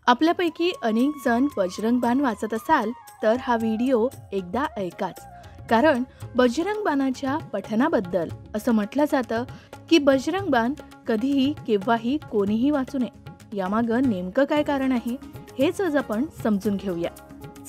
आपल्यापैकी अनेक जण बजरंग बाण वाचत असाल तर हा व्हिडिओ एकदा ऐकाच, कारण बजरंग बाणाच्या पठणाबद्दल असं म्हटलं जातं की बजरंग बाण कधीही केव्हाही कोणीही वाचू नये. यामागं नेमकं काय कारण आहे हेच आज आपण समजून घेऊया.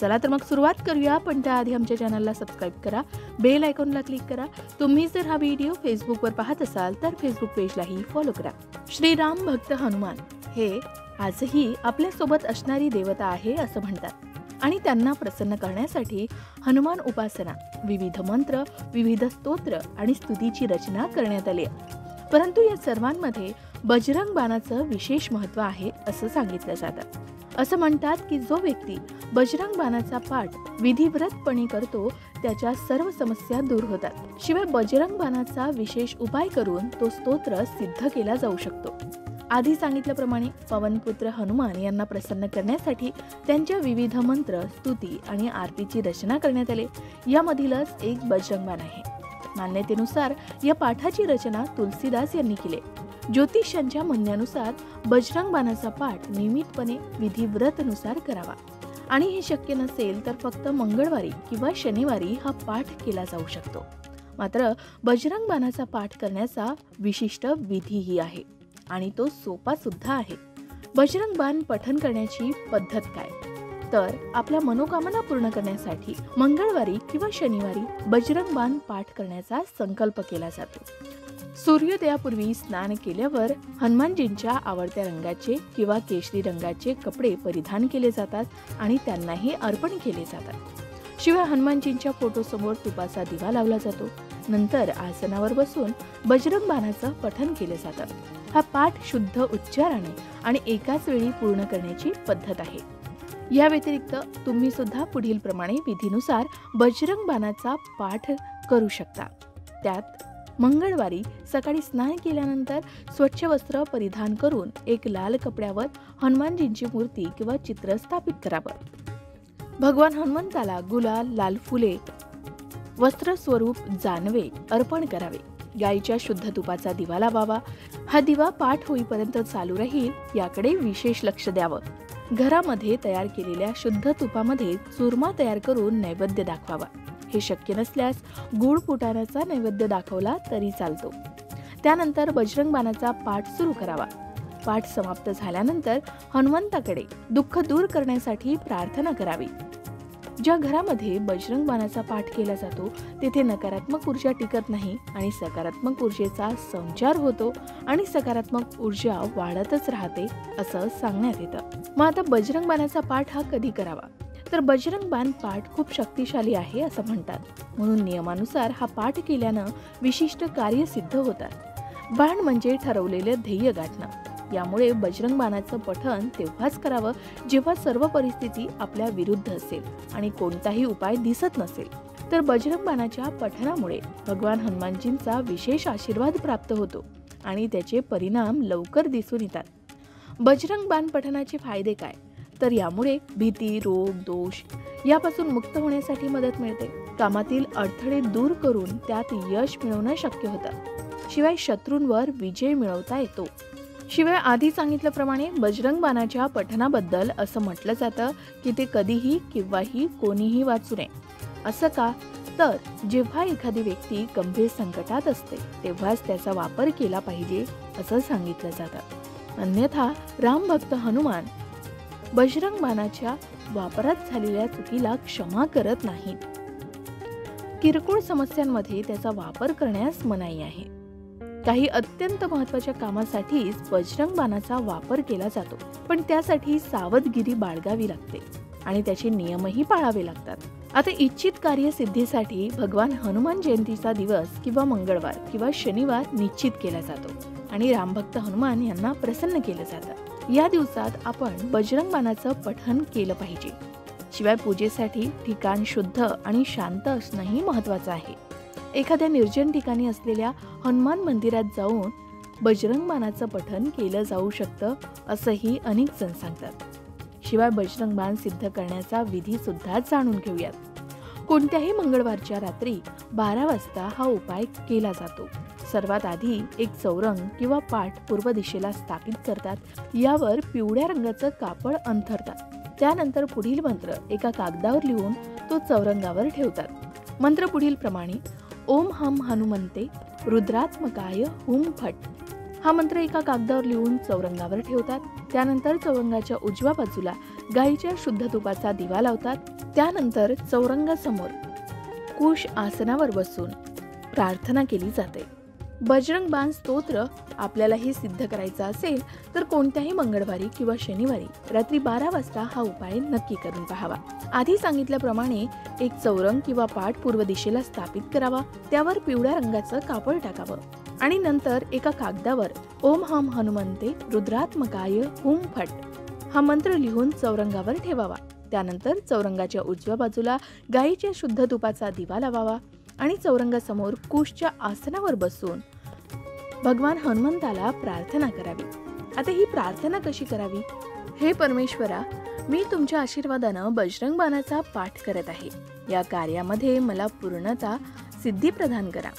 चला तर मग सुरुवात करूया, पण त्याआधी आमच्या चॅनलला सबस्क्राईब करा, बेल आयकॉनला क्लिक करा. तुम्ही जर हा व्हिडिओ फेसबुकवर पाहत असाल तर फेसबुक पेजलाही फॉलो करा. श्रीराम भक्त हनुमान हे आजही आपल्यासोबत असणारी देवता आहे असं म्हणतात आणि त्यांना प्रसन्न करण्यासाठी हनुमान उपासना, विविध मंत्र, विविध स्तोत्र आणि स्तुतीची रचना करण्यात आली आहे. परंतु या सर्वांमध्ये बजरंग बाणाचं विशेष महत्त्व आहे असं सांगितलं जातं. असं म्हणतात की जो व्यक्ती बजरंग बाणाचा पाठ विधिव्रतपणे करतो त्याच्या सर्व समस्या दूर होतात. शिवाय बजरंग बाणाचा विशेष उपाय करून तो स्तोत्र सिद्ध केला जाऊ शकतो. आधी सांगितल्याप्रमाणे पवनपुत्र हनुमान यांना प्रसन्न करण्यासाठी त्यांच्या विविध मंत्र, स्तुती आणि आरतीची रचना करण्यात आली. यामधीलच एक बजरंग बाण आहे. मान्यतेनुसार या पाठाची रचना तुलसीदास यांनी केली. ज्योतिषांच्या म्हणण्यानुसार बजरंग बाणाचा पाठ नियमितपणे विधिव्रतनुसार करावा आणि हे शक्य नसेल तर फक्त मंगळवारी किंवा शनिवारी हा पाठ केला जाऊ शकतो. मात्र बजरंग बाणाचा पाठ करण्याचा विशिष्ट विधीही आहे आणि तो सोपा सुद्धा आहे. बजरंग बाण पठण करण्याची पद्धत काय, तर आपल्या मनोकामना पूर्ण करण्यासाठी मंगळवारी किंवा शनिवारी बजरंग बाण पाठ करण्याचा संकल्प केला जातो. सूर्योदयापूर्वी स्नान केल्यावर हनुमानजींच्या आवडत्या रंगाचे किंवा केशरी रंगाचे कपडे परिधान केले जातात आणि त्यांनाही अर्पण केले जातात. शिवाय हनुमानजींच्या फोटोसमोर तुपाचा दिवा लावला जातो. नंतर आसनावर बसून बजरंग बाणाचं पठण केले जातं. हा पाठ शुद्ध उच्चाराने आणि एकाच वेळी पूर्ण करण्याची पद्धत आहे. या व्यतिरिक्त तुम्ही सुद्धा पुढील प्रमाणे विधीनुसार बजरंग बाणाचा पाठ करू शकता. त्यात मंगळवारी सकाळी स्नान केल्यानंतर स्वच्छ वस्त्र परिधान करून एक लाल कपड्यावर हनुमानजींची मूर्ती किंवा चित्र स्थापित करावं. भगवान हनुमंताला गुलाल, लाल फुले, वस्त्र स्वरूप जानवे अर्पण करावे. गायीच्या शुद्ध तुपाचा दिवा लावावा. हा दिवा पाठ होईपर्यंत चालू राहील याकडे विशेष लक्ष द्यावं. घरामध्ये तयार केलेल्या शुद्ध तुपामध्ये चूरमा तयार करून नैवेद्य दाखवावा. हे शक्य नसल्यास गुळ फुटाण्याचा नैवेद्य दाखवला तरी चालतो. त्यानंतर बजरंग बाणाचा पाठ सुरू करावा. पाठ समाप्त झाल्यानंतर हनुमंताकडे दुःख दूर करण्यासाठी प्रार्थना करावी. ज्या घरामध्ये बजरंग बाणाचा पाठ केला जातो तेथे नकारात्मक ऊर्जा टिकत नाही आणि सकारात्मक ऊर्जेचा संचार होतो आणि सकारात्मक ऊर्जा वाढतच राहते असं सांगण्यात येतं. मग आता बजरंग बाणाचा पाठ हा कधी करावा, तर बजरंग बाण पाठ खूप शक्तिशाली आहे असं म्हणतात. म्हणून नियमानुसार हा पाठ केल्यानं विशिष्ट कार्य सिद्ध होतात. बाण म्हणजे ठरवलेले ध्येय गाठणं. यामुळे बजरंग बाणाचं पठण तेव्हाच करावं जेव्हा सर्व परिस्थिती आपल्या विरुद्ध असेल आणि कोणताही उपाय दिसत नसेल. तर बजरंग बाणाच्या पठणामुळे भगवान हनुमानजींचा विशेष आशीर्वाद प्राप्त होतो आणि त्याचे परिणाम लवकर दिसून येतात. बजरंग बाण पठणाचे फायदे काय, तर यामुळे भीती, रोग, दोष यापासून मुक्त होण्यासाठी मदत मिळते. कामातील अडथळे दूर करून त्यात यश मिळवणं शक्य होतं. शिवाय शत्रूंवर विजय मिळवता येतो. शिवाय आधी सांगितल्याप्रमाणे बजरंग बाणाच्या पठणाबद्दल असं म्हटलं जातं की ते कधीही केव्हाही कोणीही वाचू नये. असं का, तर जेव्हा एखादी व्यक्ती गंभीर संकटात असते तेव्हाच त्याचा वापर केला पाहिजे असं सांगितलं जातं. अन्यथा रामभक्त हनुमान बजरंग बाणाच्या वापरात झालेल्या चुकीला क्षमा करत नाहीत. किरकोळ समस्यांमध्ये त्याचा वापर करण्यास मनाई आहे. काही अत्यंत महत्त्वाच्या कामासाठीच बजरंग बाणाचा वापर केला जातो, पण त्यासाठी सावधगिरी बाळगावी लागते आणि त्याचे नियमही पाळावे लागतात. आता इच्छित कार्यसिद्धीसाठी भगवान हनुमान जयंतीचा दिवस किंवा मंगळवार किंवा शनिवार निश्चित केला जातो आणि रामभक्त हनुमान यांना प्रसन्न केलं जातं. या दिवसात आपण बजरंग बाणाचं पठण केलं पाहिजे. शिवाय पूजेसाठी ठिकाण शुद्ध आणि शांत असणंही महत्त्वाचं आहे. एखाद्या निर्जन ठिकाणी असलेल्या हनुमान मंदिरात जाऊन बजरंग बाणाचं पठण केलं जाऊ शकतं असंही अनेक जण सांगतात. शिवाय बजरंग बाण सिद्ध करण्याचा विधी सुद्धा जाणून घेऊयात. कोणत्याही मंगळवारच्या रात्री 12 वाजता हा उपाय केला जातो. सर्वात आधी एक चौरंग किंवा पाट पूर्व दिशेला स्थापित करतात. यावर पिवळ्या रंगाचं कापड अंथरतात. त्यानंतर पुढील मंत्र एका कागदावर लिहून तो चौरंगावर ठेवतात. मंत्र पुढील प्रमाणे: ओम हम हनुमंते रुद्रात्मकाय हुम फट. हा मंत्र एका कागदावर लिहून चौरंगावर ठेवतात. त्यानंतर चौरंगाच्या उजव्या बाजूला गाईच्या शुद्ध तुपाचा दिवा लावतात. त्यानंतर चौरंगासमोर कुश आसनावर बसून प्रार्थना केली जाते. बजरंग बाण स्तोत्र आपल्याला हे सिद्ध करायचं असेल तर कोणत्याही मंगळवारी किंवा शनिवारी रात्री 12 वाजता हा उपाय नक्की करून पाहावा. आधी सांगितल्याप्रमाणे एक चौरंग किंवा पाट पूर्व दिशेला स्थापित करावा. त्यावर पिवळ्या रंगाचं कापड टाकावं आणि नंतर एका कागदावर ओम हम हनुमंते रुद्रात्मकाय हुम फट हा मंत्र लिहून चौरंगावर ठेवावा. त्यानंतर चौरंगाच्या उजव्या बाजूला गाईच्या शुद्ध तुपाचा दिवा लावावा आणि चौरंगासमोर कुशच्या आसनावर बसून भगवान हनुमंताला प्रार्थना करावी. आता ही प्रार्थना कशी करावी? हे परमेश्वरा, मी तुमच्या आशीर्वादानं बजरंग बाणाचा पाठ करत आहे. या कार्यामध्ये मला पूर्णता सिद्धी प्रदान करा.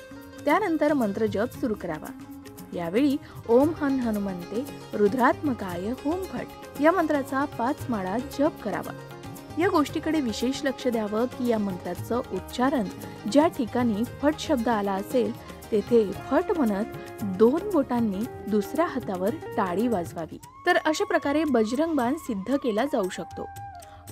त्यानंतर मंत्र जप सुरू करावा. यावेळी ओम हन हनुमंते रुद्रात्मकाय हुम फट या मंत्राचा 5 माळा जप करावा. या गोष्टीकडे विशेष लक्ष द्यावं की या मंत्राचं उच्चारण ज्या ठिकाणी फट शब्द आला असेल तेथे फट म्हणत 2 बोटांनी दुसऱ्या हातावर टाळी वाजवावी. तर अशा प्रकारे बजरंग बाण सिद्ध केला जाऊ शकतो.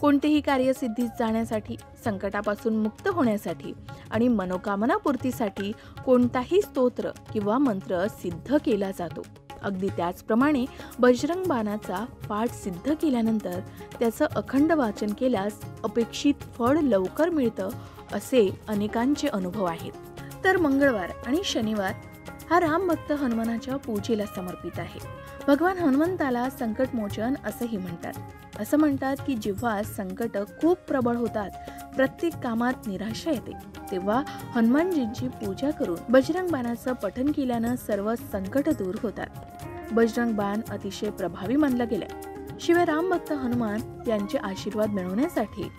कोणतेही कार्य सिद्धीस जाण्यासाठी, संकटापासून मुक्त होण्यासाठी आणि मनोकामना पूर्तीसाठी कोणताही स्तोत्र किंवा मंत्र सिद्ध केला जातो. अगदी त्याचप्रमाणे बजरंग बाणाचा पाठ सिद्ध केल्यानंतर त्याचं अखंड वाचन केल्यास अपेक्षित फळ लवकर मिळतं असे अनेकांचे अनुभव आहेत. तर मंगळवार आणि शनिवार हा राम भक्त हनुमानाच्या पूजेला समर्पित आहे. भगवान हनुमंताला संकटमोचन असंही म्हणतात. असं म्हणतात की जेव्हा संकट खूप प्रबळ होतात, प्रत्येक कामात निराशा येते, तेव्हा हनुमानजींची पूजा करून बजरंग बाणाचं पठण केल्यानं सर्व संकट दूर होतात. बजरंग बाण अतिशय प्रभावी मानला गेलाय. शिवाय राम भक्त हनुमान यांचे आशीर्वाद मिळवण्यासाठी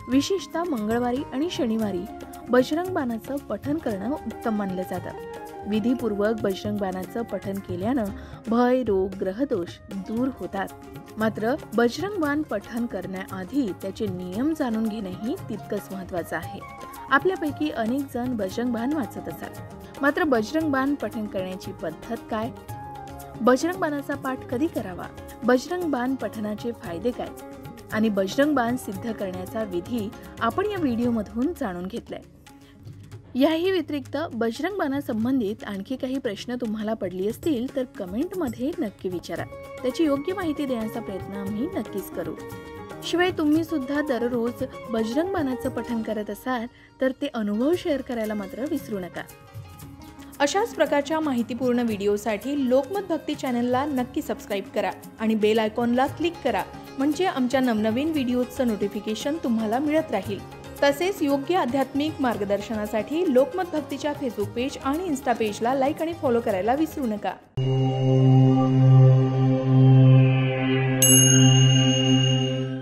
विशेषतः मंगळवारी आणि शनिवारी बजरंग बाणाचं पठण करणं उत्तम मानलं जातं. विधीपूर्वक बजरंग बाणाचं पठण केल्यानं भय, रोग, ग्रहदोष दूर होतात. मात्र बजरंग बाण पठण करण्याआधी त्याचे नियम जाणून घेणंही तितकंच महत्त्वाचं आहे. आपल्यापैकी अनेक जण बजरंग बाण वाचत असतात, मात्र बजरंग बाण पठण करण्याची पद्धत काय? बजरंग बाणाचा पाठ कधी करावा? बजरंग बाण पठणाचे फायदे काय? आणि बजरंग बाण सिद्ध करण्याचा विधी आपण या व्हिडिओमधून जाणून घेतलाय. याही व्यतिरिक्त बजरंग बाणासंबंधित आणखी काही प्रश्न तुम्हाला पडली असतील तर कमेंटमध्ये नक्की विचारा. त्याची योग्य माहिती देण्याचा प्रयत्न आम्ही नक्कीच करू. शिवाय तुम्ही सुद्धा दररोज बजरंग बाणाचं पठण करत असाल तर ते अनुभव शेअर करायला मात्र विसरू नका. अशाच प्रकारच्या माहितीपूर्ण व्हिडिओसाठी लोकमत भक्ती चॅनलला नक्की सबस्क्राईब करा आणि बेल आयकॉनला क्लिक करा, म्हणजे आमच्या नवनवीन व्हिडिओचं नोटिफिकेशन तुम्हाला मिळत राहील. तसेच योग्य आध्यात्मिक मार्गदर्शनासाठी लोकमत भक्तीच्या फेसबुक पेज आणि इन्स्टा पेजला लाईक आणि फॉलो करायला विसरू नका.